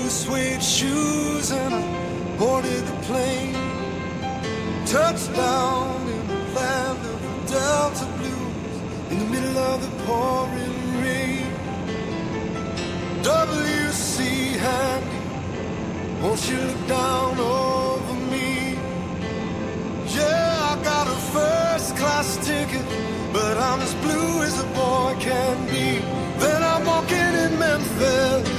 blue suede shoes and I boarded the plane. Touched down in the land of the Delta Blues, in the middle of the pouring rain. W.C. Handy, won't you look down over me? Yeah, I got a first class ticket, but I'm as blue as a boy can be. Then I'm walking in Memphis,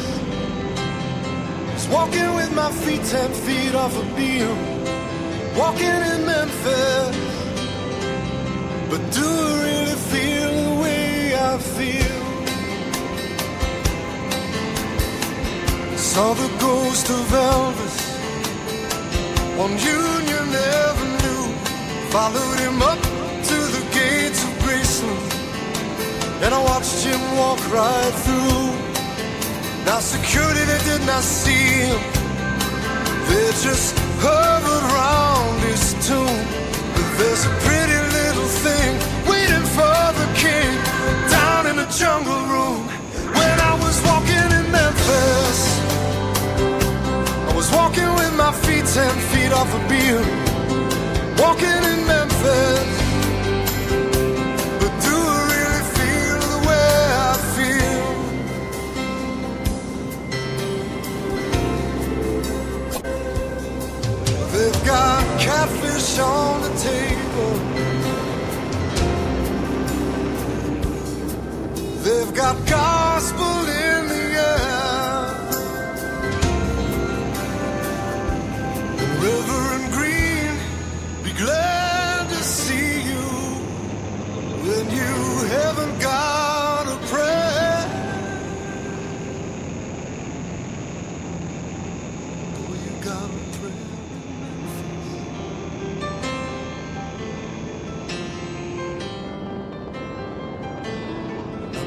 just walking with my feet 10 feet off a beam. Walking in Memphis, but do I really feel the way I feel? Saw the ghost of Elvis on Union Avenue, followed him up to the gates of Graceland, and I watched him walk right through. Now security, they did not see him, they just hovered round his tomb. But there's a pretty little thing waiting for the king down in the jungle room. When I was walking in Memphis, I was walking with my feet 10 feet off a beam. Walking in Memphis, but do I really feel the way I feel? They've got catfish on the table, they've got gospel in the air, and Reverend Green, be glad to see you when you haven't got a prayer. Oh, you got a prayer.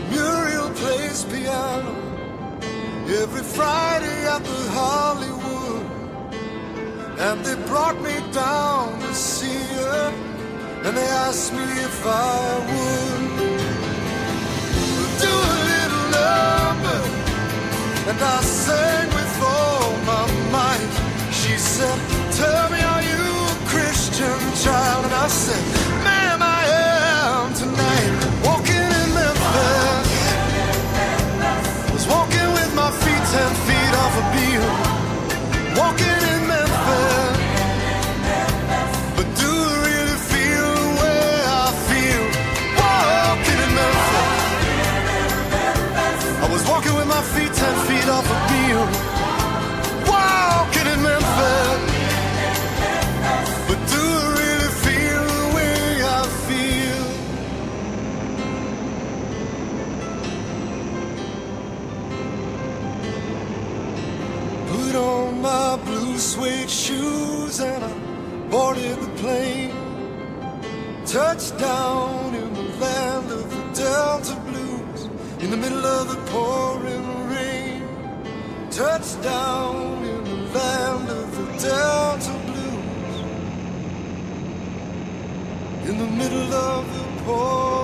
Muriel plays piano every Friday at the Hollywood, and they brought me down to see her, and they asked me if I would do a little number, and I sang with all my might. She said, tell me, are you a Christian child? And I said, ma'am, I am tonight. Walking in Memphis, was walking with my feet 10 feet off a beam. Walking in Memphis, but do I really feel the way I feel? Walking in Memphis, I was walking with my feet 10 feet off a beam. Walking in Memphis, but do I really feel the way I feel? Put on my blue suede shoes and I boarded the plane. Touched down in the land of the Delta Blues, in the middle of the pouring rain. Touched down in the land of the Delta Blues, in the middle of the pouring rain.